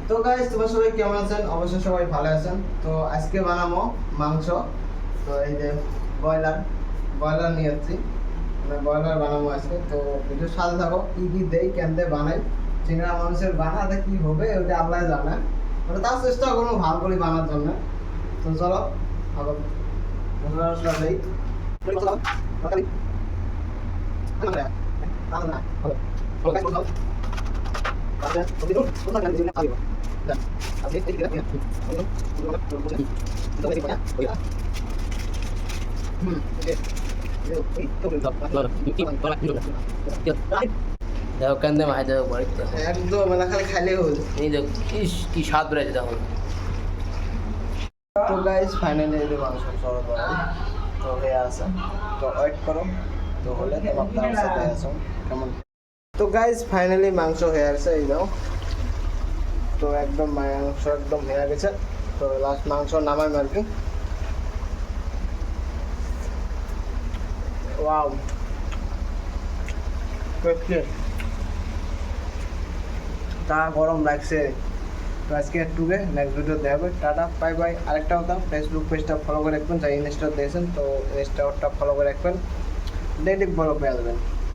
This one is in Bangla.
তো গাইস তোমরা সবাই কেমন আছেন? অবশ্যই সবাই ভালো আছেন। তো আজকে বানাবো মাংস। তো এই যে ব্রয়লার নিয়ে যাচ্ছি, মানে ব্রয়লার বানাবো আজকে। তো ভিডিও সাথে থাকো, কি কি দেই কেমনে বানাই, চিংড়া মানুষের বানাতে কি হবে ওটা আল্লাহ জানে। মানে তার চেষ্টা করবো ভালো করে বানার জন্য। তো চলো আবার মশলা মশলা দেই। দেখো কেন্দে মাছ দেখো বাড়িতে একদম মানে খালি খাইলে হল। এই দেখো ইস কি স্বাদ বেড়েছে দেখো। তো গাইস ফাইনালি এই মাংস চড়ো তো হয়ে আছে। তো ওয়েট করো, তো হলে আপনার সাথে আসো কেমন। তো গাইস ফাইনালি মাংস হয়ে আছে, এই দাও। তো একদম মাংস একদম হয়ে গেছে। তো লাস্ট মাংস নামাই আর কি। ওয়াও, তা গরম লাগছে। তো আজকে একটুকে নেক্সট ভিডিও দেখাবে। Tata bye bye. আরেকটা কথা, ফেসবুক পেজটা ফলো করে রাখবেন, যাই ইনস্টা দিয়েছেন তো ইনস্টাটা ফলো করে রাখবেন, ডেইলি ফলো পেয়ে যাবেন।